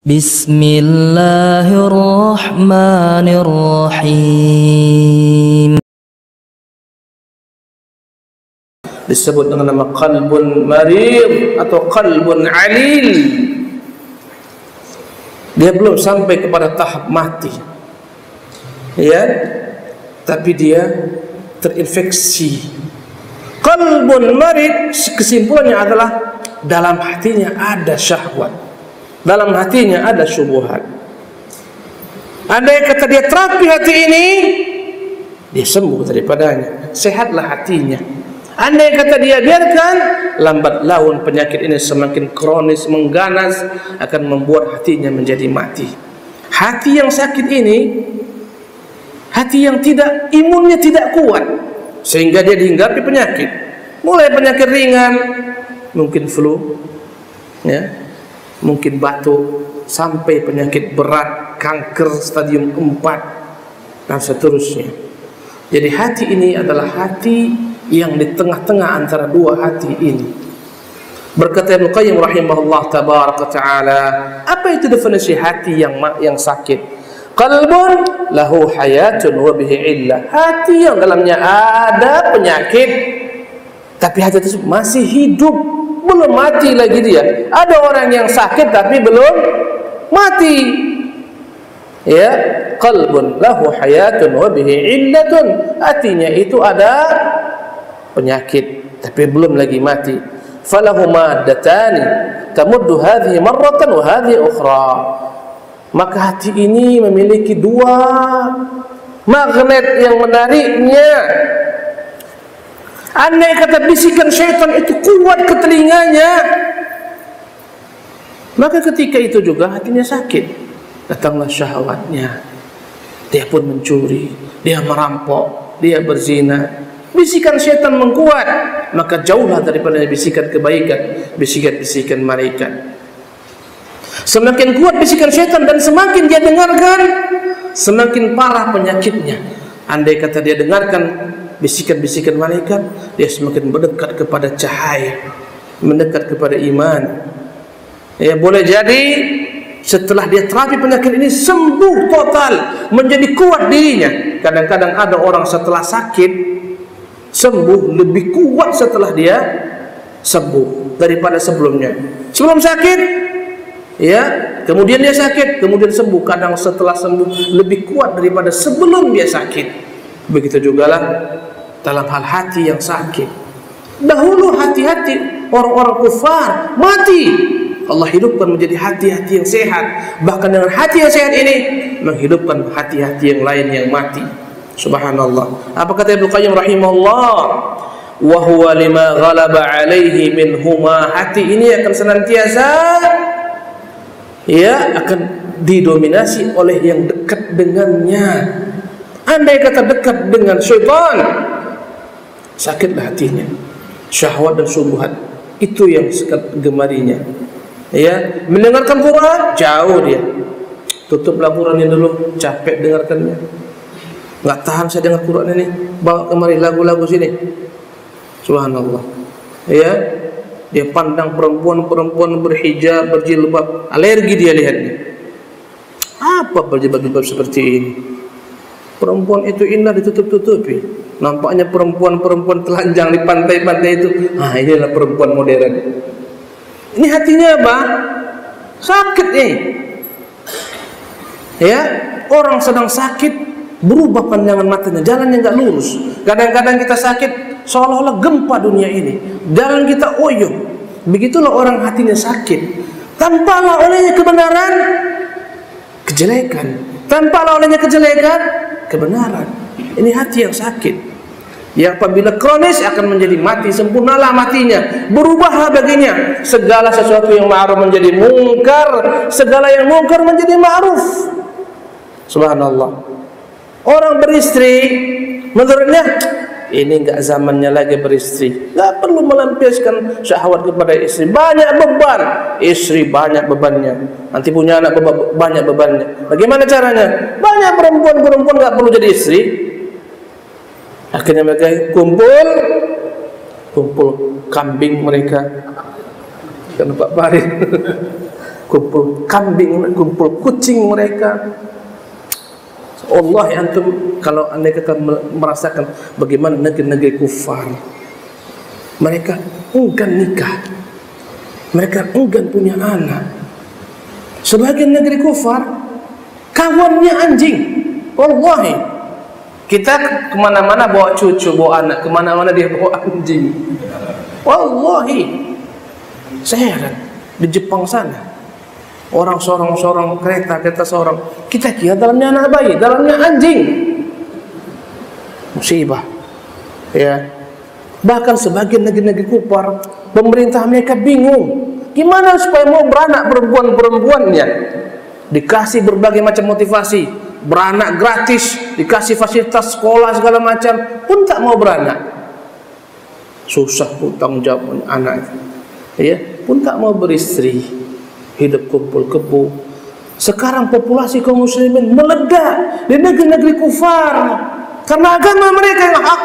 Bismillahirrahmanirrahim. Disebut dengan nama qalbun marid atau qalbun alil. Dia belum sampai kepada tahap mati, ya, tapi dia terinfeksi. Qalbun marid, kesimpulannya adalah dalam hatinya ada syahwat, dalam hatinya ada syubhat. Andai kata dia terapi hati ini, dia sembuh daripadanya, sehatlah hatinya. Andai kata dia biarkan, lambat laun penyakit ini semakin kronis, mengganas, akan membuat hatinya menjadi mati. Hati yang sakit ini, hati yang tidak, imunnya tidak kuat, sehingga dia dihinggapi penyakit. Mulai penyakit ringan, mungkin flu, ya, mungkin batuk, sampai penyakit berat, kanker stadium 4 dan seterusnya. Jadi hati ini adalah hati yang di tengah-tengah antara dua hati ini. Berkata Ibnu Qayyim rahimahullah tabaraka taala, apa itu definisi hati yang sakit? Qalbun lahu hayatun wa bihi illah. Hati yang dalamnya ada penyakit, tapi hati itu masih hidup, belum mati lagi dia. Ada orang yang sakit tapi belum mati, ya. Qalbun lahu hayatun wa bihi illatun. Hatinya itu ada penyakit tapi belum lagi mati. Falahu maddatani tamuddu hadhihi marratan wa hadhihi ukhra. Maka hati ini memiliki dua magnet yang menariknya. Andai kata bisikan syaitan itu kuat ke telinganya, maka ketika itu juga hatinya sakit. Datanglah syahwatnya, dia pun mencuri, dia merampok, dia berzina. Bisikan syaitan mengkuat, maka jauhlah daripada bisikan kebaikan, bisikan-bisikan malaikat. Semakin kuat bisikan syaitan dan semakin dia dengarkan, semakin parah penyakitnya. Andai kata dia dengarkan bisikan-bisikan malaikat, dia semakin mendekat kepada cahaya, mendekat kepada iman. Ya, boleh jadi setelah dia terapi penyakit ini sembuh total, menjadi kuat dirinya. Kadang-kadang ada orang setelah sakit sembuh lebih kuat setelah dia sembuh daripada sebelumnya. Sebelum sakit, ya, kemudian dia sakit, kemudian sembuh. Kadang setelah sembuh lebih kuat daripada sebelum dia sakit. Begitu jugalah dalam hal hati yang sakit. Dahulu hati-hati orang-orang kufar mati, Allah hidupkan menjadi hati-hati yang sehat. Bahkan dengan hati yang sehat ini menghidupkan hati-hati yang lain yang mati. Subhanallah. Apa kata Ibnu Qayyim rahimahullah? Wa huwa lima ghalaba alaihi minhuma. Hati ini akan senantiasa, ya, akan didominasi oleh yang dekat dengannya. Andai kata dekat dengan syaitan, sakitlah hatinya. Syahwat dan syubhat itu yang gemarinya. Ya, mendengarkan Quran jauh dia. Tutuplah Quran ini dulu, capek dengarkannya. Nggak tahan saya dengar Quran ini, bawa kemari lagu-lagu sini. Subhanallah. Ya, dia pandang perempuan berhijab, berjilbab, alergi dia lihatnya. Apa berjilbab-jilbab seperti ini? Perempuan itu indah ditutup-tutupi. Nampaknya perempuan-perempuan telanjang di pantai-pantai itu. Ah, inilah perempuan modern. Ini hatinya apa? Sakit nih. Ya, orang sedang sakit, berubah pandangan matanya, jalannya nggak lurus. Kadang-kadang kita sakit seolah-olah gempa dunia ini, jalan kita oyong. Begitulah orang hatinya sakit. Tampalah olehnya kebenaran, kejelekan. Tampalah olehnya kejelekan, kebenaran. Ini hati yang sakit, yang apabila kronis akan menjadi mati. Sempurnalah matinya, berubahlah baginya. Segala sesuatu yang ma'ruf menjadi mungkar, segala yang mungkar menjadi ma'ruf. Subhanallah. Orang beristri, menurutnya ini enggak zamannya lagi beristri, enggak perlu melampiaskan syahwat kepada istri. Banyak beban, istri banyak bebannya. Nanti punya anak banyak bebannya. Bagaimana caranya? Banyak perempuan-perempuan enggak perlu jadi istri. Akhirnya mereka kumpul kambing mereka. Kan Pak Farid. kumpul kambing, kumpul kucing mereka. Allah antum kalau anda kata merasakan bagaimana negeri-negeri kufar, mereka enggan nikah, mereka enggan punya anak. Sebagian negeri kufar kawannya anjing. Wallahi, kita kemana-mana bawa cucu, bawa anak, kemana-mana dia bawa anjing. Wallahi, saya heran di Jepang sana. Orang sorong-sorong kereta sorong, kita kira dalamnya anak bayi, dalamnya anjing. Musibah. Ya. Bahkan sebagian negeri-negeri kufar, pemerintah mereka bingung gimana supaya mau beranak perempuan-perempuannya. Dikasih berbagai macam motivasi, beranak gratis, dikasih fasilitas sekolah segala macam, pun tak mau beranak. Susah tanggung jawab anak. Ya, pun tak mau beristri. Hidup kumpul kebo. Sekarang populasi kaum muslimin meledak di negeri-negeri kufar karena agama mereka yang hak.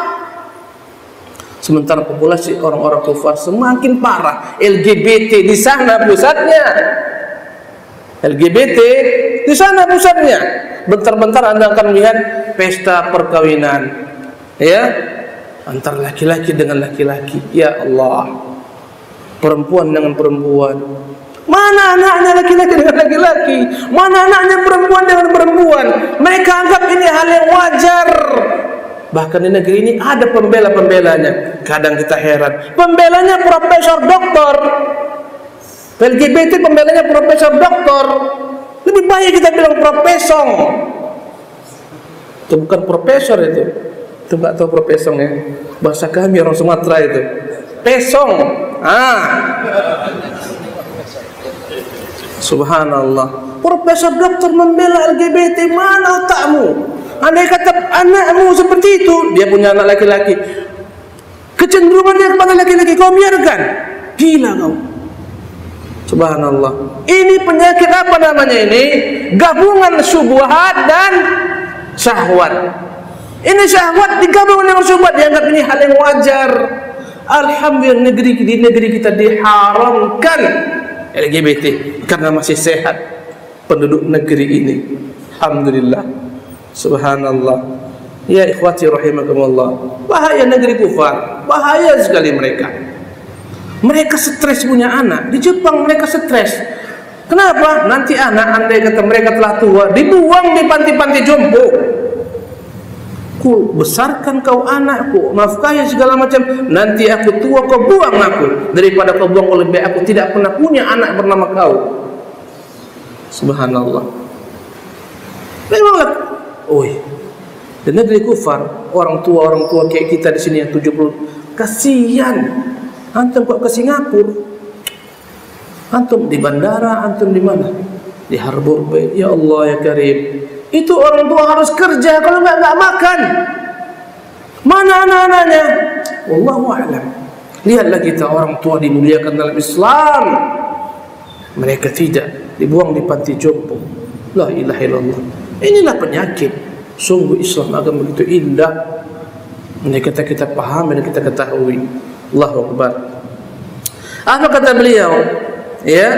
Sementara populasi orang-orang kufar semakin parah. LGBT di sana pusatnya. LGBT di sana pusatnya. Bentar-bentar Anda akan melihat pesta perkawinan, ya, antara laki-laki dengan laki-laki. Ya Allah, perempuan dengan perempuan. Mana anaknya laki-laki dengan laki-laki? Mana anaknya perempuan dengan perempuan? Mereka anggap ini hal yang wajar. Bahkan di negeri ini ada pembela-pembelanya. Kadang kita heran, pembelanya profesor doktor. LGBT pembelanya profesor doktor. Lebih baik kita bilang profesor. Itu bukan profesor itu. Itu nggak tahu profesor ya. Bahasa kami orang Sumatera itu. Pesong. Subhanallah. Profesor doktor membela LGBT, mana otakmu? Andai kata anakmu seperti itu, dia punya anak laki-laki, kecenderungannya kepada laki-laki, kau biarkan? Gila kau. Subhanallah. Ini penyakit apa namanya ini? Gabungan syubhat dan syahwat. Ini syahwat digabungkan dengan syubhat, dianggap ini hal yang wajar. Alhamdulillah di negeri kita diharamkan LGBT karena masih sehat penduduk negeri ini. Alhamdulillah. Subhanallah. Ya ikhwati rahimakumullah. Bahaya negeri kufar, bahaya sekali mereka. Mereka stres punya anak. Di Jepang mereka stres. Kenapa? Nanti anak andai kata mereka telah tua, dibuang di panti-panti jompo. Ku besarkan kau anakku, nafkahi segala macam, nanti aku tua kau buang aku, daripada kau buang lebih baik aku tidak pernah punya anak bernama kau. Subhanallah. Memanglah, di negeri kufar, orang tua kayak kita di sini yang 70, kasihan. Antum kok ke Singapura? Antum di bandara, antum di mana? Di Harbour Bay. Ya Allah ya Karim. Itu orang tua harus kerja, kalau enggak makan. Mana anak-anaknya? Wallahu a'lam. Lihatlah kita orang tua dimuliakan dalam Islam, mereka tidak, dibuang di panti jompo. La ilaha illallah. Inilah penyakit. Sungguh Islam agama begitu indah. Ini kita pahami dan kita ketahui. Allahu Akbar. Apa kata beliau? Ya,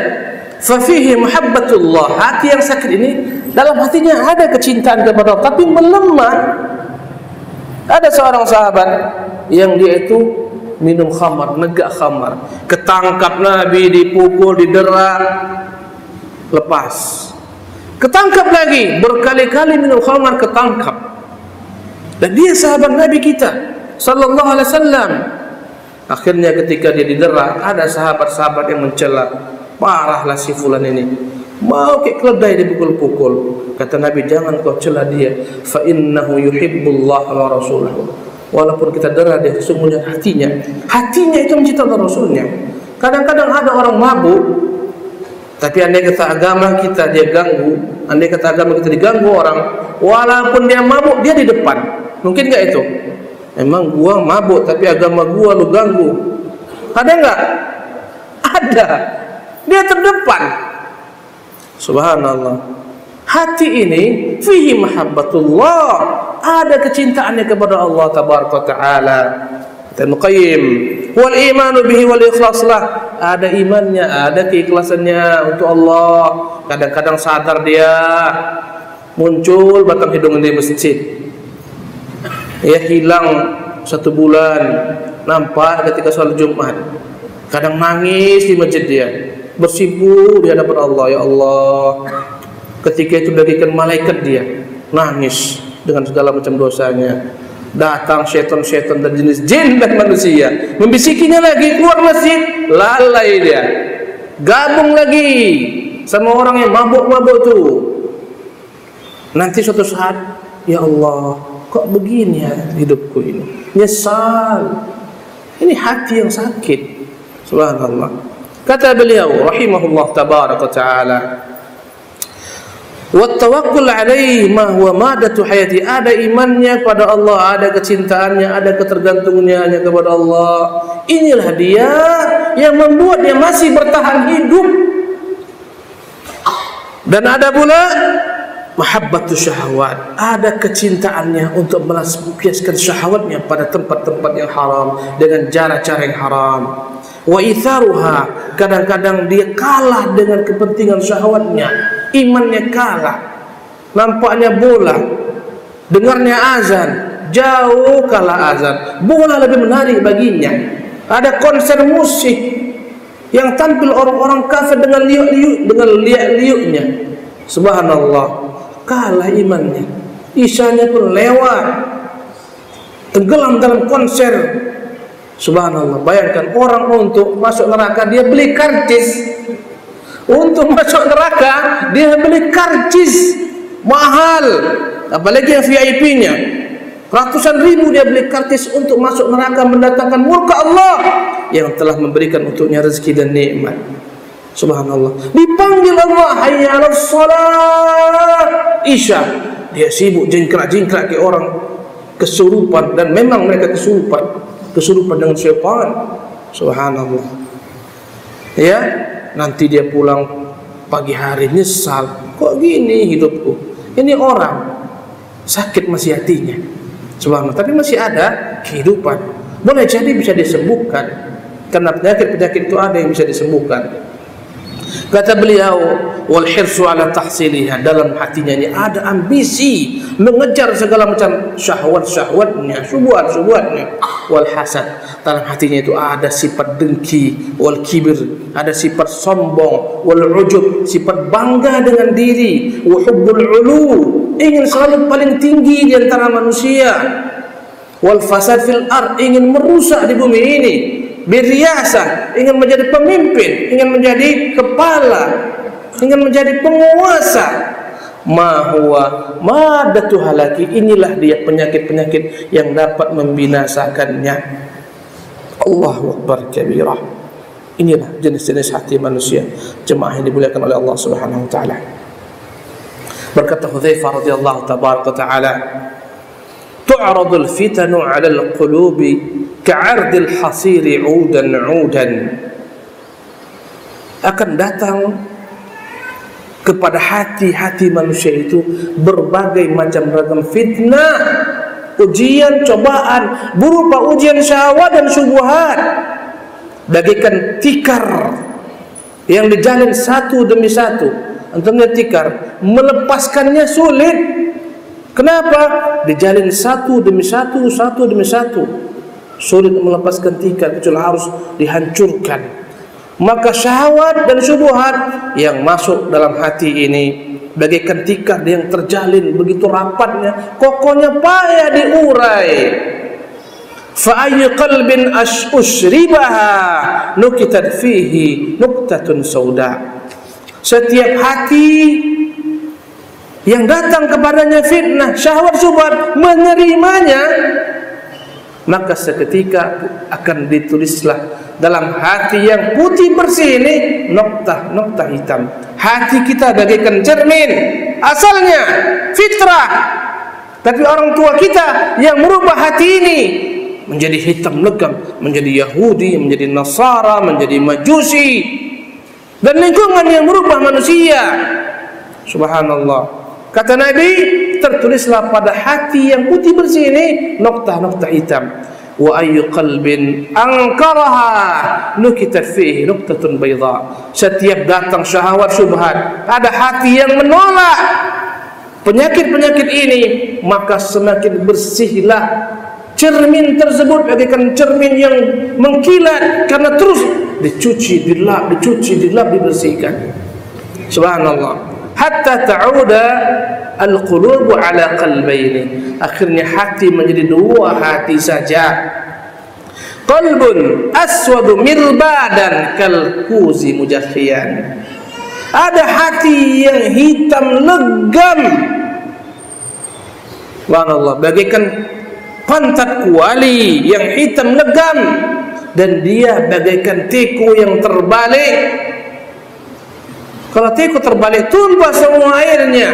fafihi muhabbatullah. Hati yang sakit ini, dalam hatinya ada kecintaan kepada Allah, tapi melemah. Ada seorang sahabat yang dia itu minum khamar, negak khamar, ketangkap Nabi, dipukul, didera, lepas, ketangkap lagi, berkali-kali minum khamar, ketangkap. Dan dia sahabat Nabi kita sallallahu alaihi wasallam. Akhirnya ketika dia didera, ada sahabat-sahabat yang mencela, parahlah si fulan ini, mau kayak keledai dipukul-pukul. Kata Nabi, jangan kau cela dia, fa innahu yuhibbullah wa rasulahu. Walaupun kita dera dia, sesungguhnya hatinya itu mencintai Rasulnya. Kadang-kadang ada orang mabuk, tapi andai kata agama kita dia ganggu, andai kata agama kita diganggu orang, walaupun dia mabuk, dia di depan. Mungkin enggak itu? Emang gua mabuk tapi agama gua lu ganggu. Ada enggak? Ada. Dia terdepan. Subhanallah. Hati ini fihi mahabbatullah, ada kecintaannya kepada Allah tabaraka taala. Ibnu Qayyim, wal imanu bihi wal ikhlas lah, ada imannya, ada keikhlasannya untuk Allah. Kadang-kadang sadar dia, muncul batang hidung di masjid, ya hilang 1 bulan, nampak ketika sholat Jumat. Kadang nangis di masjid dia, bersimpuh di hadapan Allah. Ya Allah, ketika itu bagikan malaikat dia nangis dengan segala macam dosanya. Datang syaitan-syaitan dan jenis jin dan manusia, membisikinya lagi, keluar masjid, lalai dia, gabung lagi sama orang yang mabuk-mabuk tu. Nanti suatu saat, ya Allah, kok begini ya hidupku ini, nyesal. Ini hati yang sakit. Subhanallah. Kata beliau rahimahullah tabaraka ta'ala, wa tawakkul alaihi ma huwa madatu hayati. Ada imannya pada Allah, ada kecintaannya, ada ketergantungannya kepada Allah. Inilah dia yang membuat dia masih bertahan hidup. Dan ada pula mahabbatu syahwat, ada kecintaannya untuk melampiaskan syahwatnya pada tempat-tempat yang haram dengan cara-cara yang haram. Wa itharuha, kadang-kadang dia kalah dengan kepentingan syahwatnya, imannya kalah. Nampaknya bola, dengarnya azan, jauh kalah azan, bola lebih menarik baginya. Ada konser musik yang tampil orang-orang kafir dengan liuk-liuk, dengan liuk-liuknya. Subhanallah, kalah imannya. Isyanya pun lewat, tenggelam dalam konser. Subhanallah, bayangkan orang untuk masuk neraka dia beli karcis. Untuk masuk neraka dia beli karcis mahal, apalagi yang VIP-nya. Ratusan ribu dia beli karcis untuk masuk neraka, mendatangkan murka Allah yang telah memberikan untuknya rezeki dan nikmat. Subhanallah, dipanggil Allah, hayya 'alas shalah, isya, dia sibuk jingkrak-jingkrak ke orang kesurupan, dan memang mereka kesurupan dengan syaitan. Subhanallah. Ya, nanti dia pulang pagi hari nyesal, kok gini hidupku. Ini orang sakit masih hatinya. Subhanallah, tapi masih ada kehidupan. Boleh jadi bisa disembuhkan, karena penyakit-penyakit itu ada yang bisa disembuhkan. Kata beliau, wal hirsu ala tahsiliha, dalam hatinya ini ada ambisi mengejar segala macam syahwat-syahwatnya, syubhat-syubhatnya. Wal hasad, dalam hatinya itu ada sifat dengki. Wal kibir, ada sifat sombong. Wal ujub, sifat bangga dengan diri. Wa hubbul ulu, ingin selalu paling tinggi di antara manusia. Wal fasad fil ard, ingin merusak di bumi ini. Biryasa, ingin menjadi pemimpin, ingin menjadi kepala, ingin menjadi penguasa. Ma huwa madatu halaki, inilah dia penyakit-penyakit yang dapat membinasakannya. Allahu akbar kabirah. Inilah jenis-jenis hati manusia, jemaah yang dimuliakan oleh Allah Subhanahu wa taala. Berkata Hudzaifah radhiyallahu taala, tu'radul fitanu 'alal qulubi ka'ardil hasiri 'udan 'udan. Akan datang kepada hati-hati manusia itu berbagai macam ragam fitnah, ujian, cobaan berupa ujian syahwat dan syubhat, bagaikan tikar yang dijalin satu demi satu. Antum lihat tikar, melepaskannya sulit. Kenapa? Dijalin satu demi satu, satu demi satu. Sulit melepaskan tikar, kecuali harus dihancurkan. Maka syahwat dan syubhat yang masuk dalam hati ini bagaikan tikar yang terjalin begitu rapatnya, kokohnya payah diurai. Fa ayyu qalbin ushribaha nukitat fihi nuktatun sauda. Setiap hati yang datang kepadanya fitnah, syahwat, syubhat, menerimanya, maka seketika akan ditulislah dalam hati yang putih bersih ini noktah hitam. Hati kita bagaikan cermin, asalnya fitrah, tapi orang tua kita yang merubah hati ini menjadi hitam legam, menjadi Yahudi, menjadi Nasara, menjadi Majusi, dan lingkungan yang merubah manusia. Subhanallah. Kata Nabi, tertulislah pada hati yang putih bersih ini noktah hitam. wa ayyu qalbin ankaraha nukitat fihi nuqtatun bayda. Setiap datang syahwat syubhat, ada hati yang menolak penyakit-penyakit ini, maka semakin bersihlah cermin tersebut bagaikan cermin yang mengkilat karena terus dicuci, dilap, dibersihkan. Subhanallah. Hatta ta'uda al-qulubu ala qalbaini. Akhirnya hati menjadi dua hati saja. Qalbun aswadu mirbadan kal kuzi mujaffiyan. Ada hati yang hitam legam, subhanallah, bagaikan pantat kuali yang hitam legam, dan dia bagaikan tiku yang terbalik. Kalau tiku terbalik, tumpah semua airnya.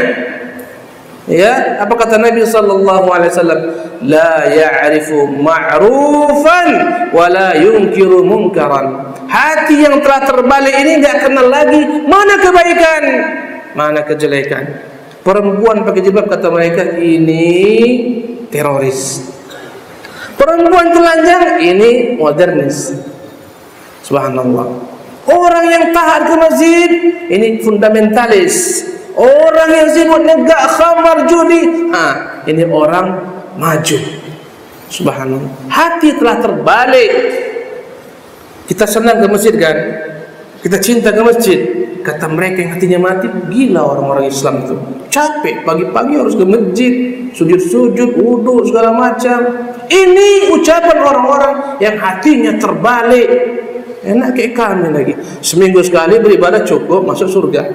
Ya, apa kata Nabi sallallahu alaihi wasallam? La ya'rifu ma'rufan wa la yunkiru munkaran. Hati yang telah terbalik ini enggak kenal lagi mana kebaikan, mana kejelekan. Perempuan pakai jilbab, kata mereka, ini teroris. Perempuan telanjang, ini modernis. Subhanallah. Orang yang taat ke masjid, ini fundamentalis. Orang yang sibuk negak, khamar, judi, ini orang maju. Subhanallah. Hati telah terbalik. Kita senang ke masjid kan? Kita cinta ke masjid. Kata mereka yang hatinya mati, gila orang-orang Islam itu. Capek, pagi-pagi harus ke masjid, sujud-sujud, wudu, segala macam. Ini ucapan orang-orang yang hatinya terbalik. Enak kayak kami lagi, seminggu sekali beribadah cukup, masuk surga.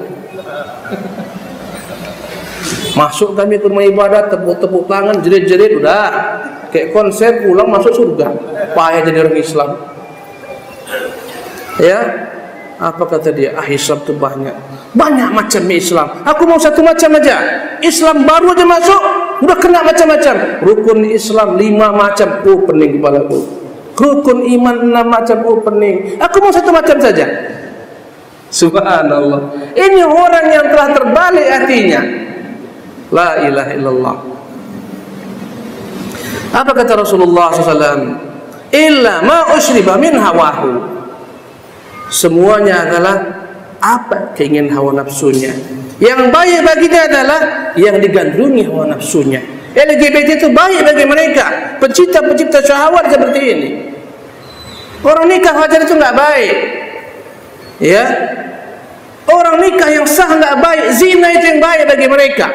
Masuk kami ke rumah ibadah, tepuk-tepuk tangan, jerit-jerit, udah kayak konser, pulang masuk surga. Payah jadi orang Islam. Ya, apa kata dia? Islam itu banyak macam Islam. Aku mau satu macam aja. Islam baru aja masuk, udah kena macam-macam. Rukun Islam 5 macam, pening kepalaku. Rukun iman 6 macam, pening. Aku mau satu macam saja. Subhanallah. Ini orang yang telah terbalik hatinya. La ilaha illallah. Apa kata Rasulullah SAW? Illa ma ushriba min hawahu. Semuanya adalah apa keinginan hawa nafsunya. Yang baik baginya adalah yang digandrungi hawa nafsunya. LGBT itu baik bagi mereka, pencipta-pencipta syahwat seperti ini. Orang nikah wajar itu enggak baik. Ya. Orang nikah yang sah enggak baik, zina itu yang baik bagi mereka.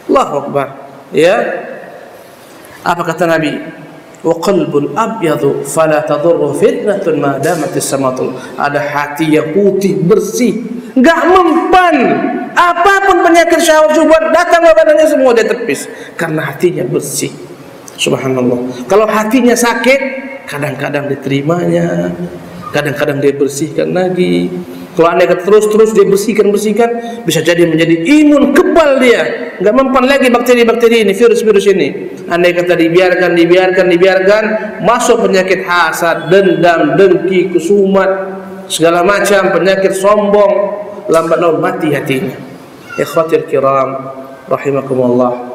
Allahu Akbar. Ya. Apa kata Nabi? Wa qalbun abyadu fala tadurru fitnatun ma damatis samatul. Ada hati yang putih bersih, enggak mempan. Apapun penyakit syahwat syubhat datang ke badannya, semua dia tepis karena hatinya bersih. Subhanallah. Kalau hatinya sakit, kadang-kadang diterimanya, kadang-kadang dia bersihkan lagi. Kalau anda terus dia bersihkan, bisa jadi menjadi imun, kebal dia, nggak mempan lagi bakteri-bakteri ini, virus-virus ini. Andai kata dibiarkan, masuk penyakit hasad, dendam, dengki, kesumat, segala macam penyakit sombong, lambat laun mati hatinya. Ikhwatil kiram rahimakumullah.